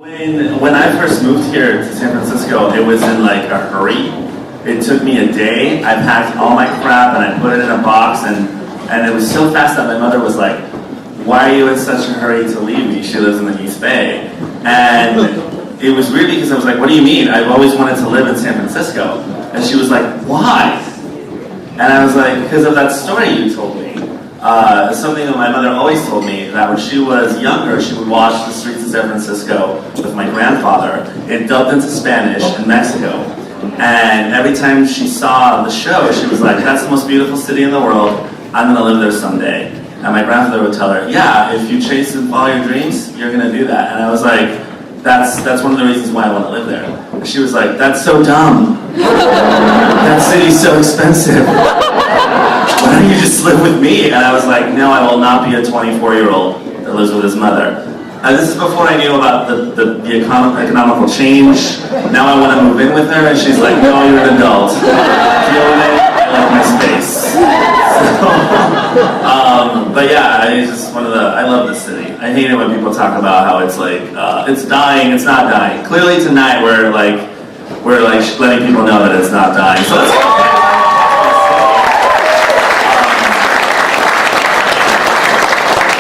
When I first moved here to San Francisco, it was in like a hurry. It took me a day. I packed all my crap and I put it in a box, and it was so fast that my mother was like, "Why are you in such a hurry to leave me?" She lives in the East Bay. And it was weird because I was like, "What do you mean? I've always wanted to live in San Francisco." And she was like, "Why?" And I was like, "Because of that story you told me." Something that my mother always told me, that when she was younger, she would watch the streets of San Francisco with my grandfather. It dubbed into Spanish in Mexico. And every time she saw the show, she was like, "That's the most beautiful city in the world. I'm going to live there someday." And my grandfather would tell her, "Yeah, if you chase and follow your dreams, you're going to do that." And I was like, that's one of the reasons why I want to live there. And she was like, "That's so dumb. That city's so expensive. Why don't you just live with me?" And I was like, "No, I will not be a 24-year-old that lives with his mother." And this is before I knew about the economical change. Now I want to move in with her, and she's like, "No, you're an adult. Deal with it. I like my space." But yeah, it's just I love this city. I hate it when people talk about how it's like, it's dying, it's not dying. Clearly tonight we're letting people know that it's not dying. So let's go.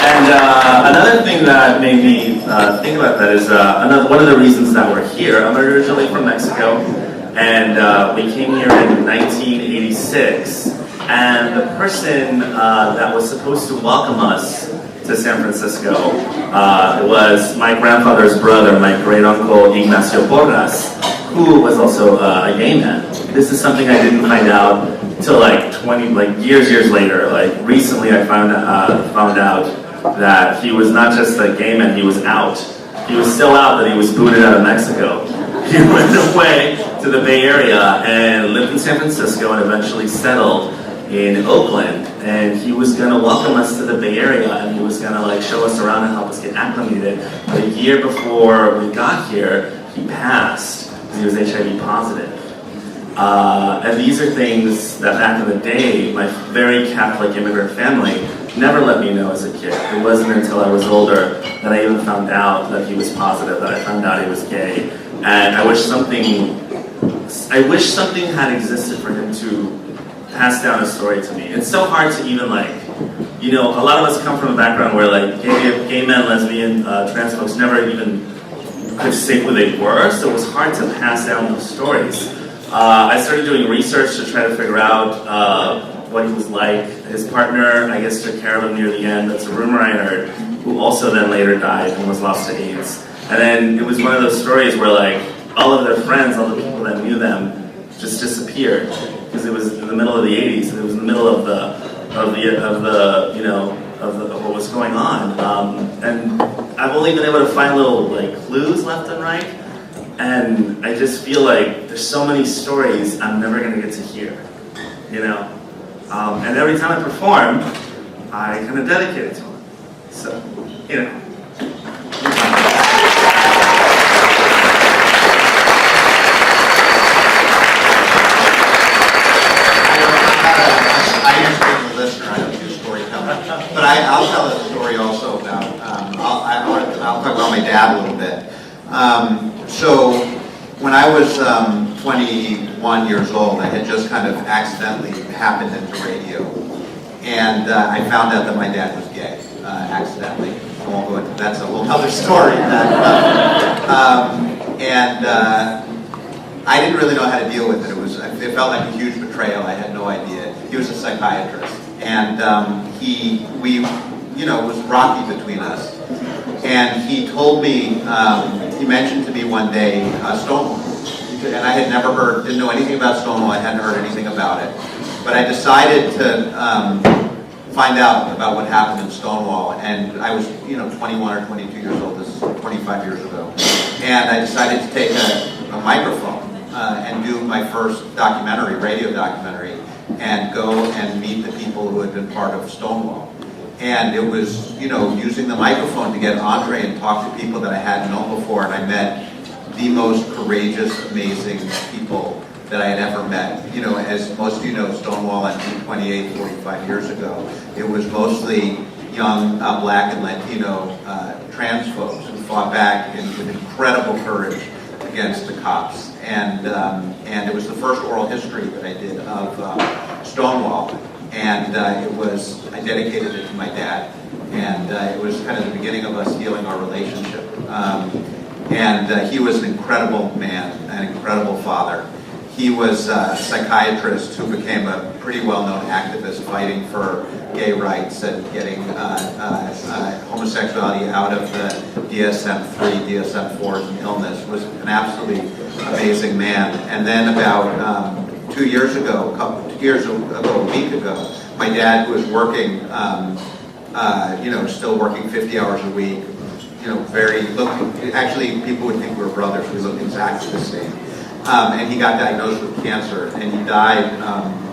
And another thing that made me think about that is one of the reasons that we're here. I'm originally from Mexico, and we came here in 1986. And the person that was supposed to welcome us to San Francisco was my grandfather's brother, my great uncle Ignacio Porras, who was also a gay man. This is something I didn't find out until years later. Like recently, I found out that he was not just a gay man, he was out. He was still out, but he was booted out of Mexico. He went away to the Bay Area and lived in San Francisco and eventually settled in Oakland. And he was going to welcome us to the Bay Area, and he was going to show us around and help us get acclimated. But a year before we got here, he passed because he was HIV positive. And these are things that back in the day, my very Catholic immigrant family never let me know as a kid. It wasn't until I was older that I even found out that he was positive, that I found out he was gay. And I wish something had existed for him to pass down a story to me. It's so hard to even a lot of us come from a background where gay men, lesbian, trans folks never even could say who they were, so it was hard to pass down those stories. I started doing research to try to figure out what he was like. His partner, I guess, took care of him near the end. That's a rumor I heard, who also then later died and was lost to AIDS. And then it was one of those stories where all of their friends, all the people that knew them, just disappeared because it was in the middle of the 80s and it was in the middle of what was going on. And I've only been able to find little clues left and right. And I just feel like there's so many stories I'm never going to get to hear, and every time I perform, I kind of dedicate it to him. So, I usually am a listener, I don't do storytelling. But I'll tell a story also about, I'll talk about my dad a little bit. So when I was 21 years old, I had just kind of accidentally happened into radio. And I found out that my dad was gay, accidentally. I won't go into that's a whole other story. I didn't really know how to deal with it. It felt like a huge betrayal. I had no idea. He was a psychiatrist. And it was rocky between us. And he told me, he mentioned to me one day, Stonewall. And I had didn't know anything about Stonewall, I hadn't heard anything about it. But I decided to find out about what happened in Stonewall. And I was, 21 or 22 years old, this is 25 years ago. And I decided to take a microphone and do my first radio documentary, and go and meet the people who had been part of Stonewall. And it was, using the microphone to get entree and talk to people that I hadn't known before, and I met the most courageous, amazing people that I had ever met. As most of you know, Stonewall on June 28, 45 years ago, it was mostly young Black and Latino trans folks who fought back with incredible courage against the cops. And it was the first oral history that I did of Stonewall. And I dedicated it to my dad. And it was kind of the beginning of us healing our relationship. He was an incredible man, an incredible father. He was a psychiatrist who became a pretty well-known activist fighting for gay rights and getting homosexuality out of the DSM-3, DSM-4 and illness. Was an absolutely amazing man. And then about 2 years ago, a week ago, my dad, who was working, still working 50 hours a week, actually people would think we were brothers. We looked exactly the same. And he got diagnosed with cancer, and he died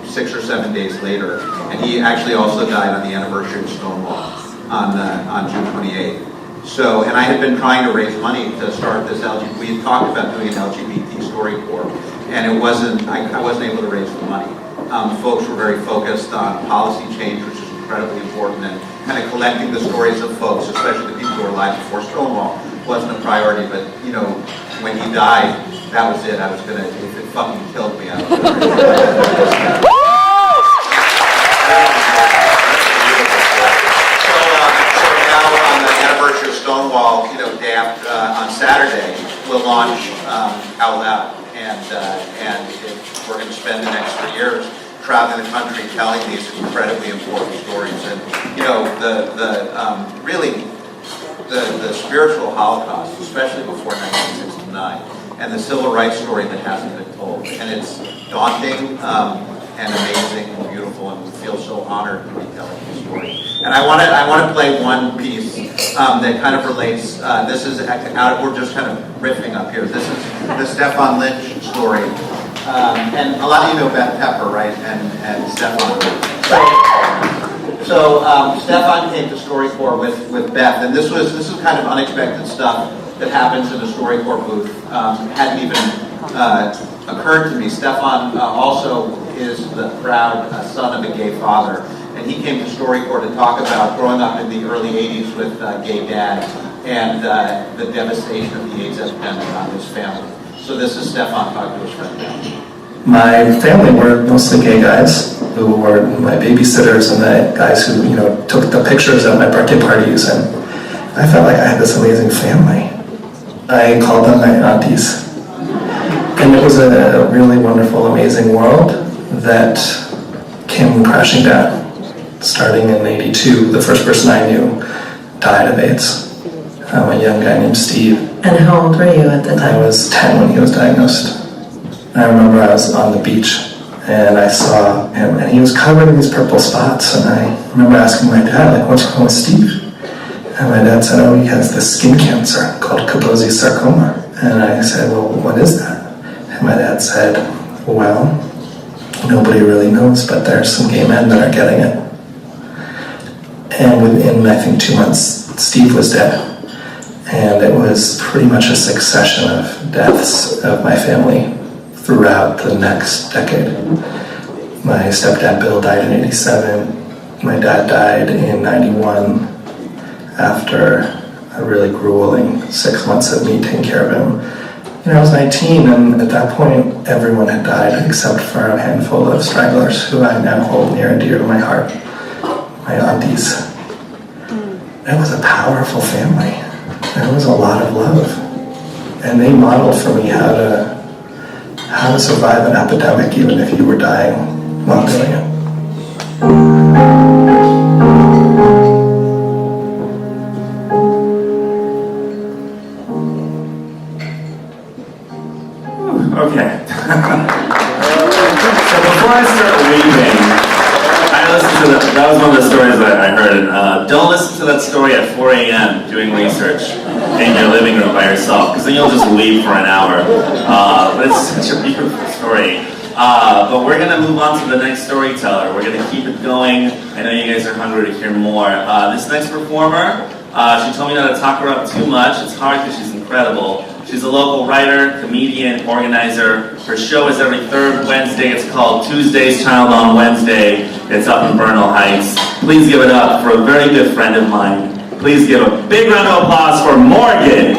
6 or 7 days later. And he actually also died on the anniversary of Stonewall on June 28th. So, and I had been trying to raise money to start this we had talked about doing an LGBT StoryCorps, and I wasn't able to raise the money. Folks were very focused on policy change, which is incredibly important, and kind of collecting the stories of folks, especially the people who were alive before Stonewall, wasn't a priority. But when he died, that was it. I was gonna, if it fucking killed me, I was gonna. So now on the anniversary of Stonewall, DAP on Saturday, we'll launch OutLoud, and we're going to spend the next 3 years traveling the country telling these incredibly important stories. And the spiritual Holocaust, especially before 1969, and the civil rights story that hasn't been told. And it's daunting and amazing and beautiful, and we feel so honored to be telling the story. And I want to play one piece that kind of relates. This is we're just kind of riffing up here. This is the Stefan Lynch story. And a lot of you know Beth Pepper, right? And Stefan. So Stefan came to StoryCorps with Beth, and this was kind of unexpected stuff that happens in a StoryCorps booth. Hadn't even occurred to me. Stefan also is the proud son of a gay father, and he came to StoryCorps to talk about growing up in the early 80s with gay dad and the devastation of the AIDS epidemic on his family. So this is Stefan talking to his friend Ben. My family were mostly gay guys who were my babysitters and the guys who, took the pictures at my birthday parties, and I felt like I had this amazing family. I called them my aunties. And it was a really wonderful, amazing world that came crashing down. Starting in '82, the first person I knew died of AIDS. A young guy named Steve. And how old were you at the time? I was 10 when he was diagnosed. I remember I was on the beach and I saw him, and he was covered in these purple spots, and I remember asking my dad, what's wrong with Steve? And my dad said, he has this skin cancer called Kaposi's sarcoma. And I said, well, what is that? And my dad said, well, nobody really knows, but there's some gay men that are getting it. And within, I think, 2 months, Steve was dead. And it was pretty much a succession of deaths of my family throughout the next decade. My stepdad Bill died in '87. My dad died in '91 after a really grueling 6 months of me taking care of him. I was 19, and at that point, everyone had died except for a handful of stragglers who I now hold near and dear to my heart, my aunties. It was a powerful family. There was a lot of love, and they modeled for me how to survive an epidemic even if you were dying while doing it. Okay. So before I start leaving, that was one of the stories that I heard. Don't listen to that story at 4 a.m. doing research in your living room by yourself, because then you'll just leave for an hour. But it's such a beautiful story. But we're going to move on to the next storyteller. We're going to keep it going. I know you guys are hungry to hear more. This next performer, she told me not to talk her up too much. It's hard because she's incredible. She's a local writer, comedian, organizer. Her show is every third Wednesday. It's called Tuesday's Child on Wednesday. It's up in Bernal Heights. Please give it up for a very good friend of mine, Please give a big round of applause for Morgan.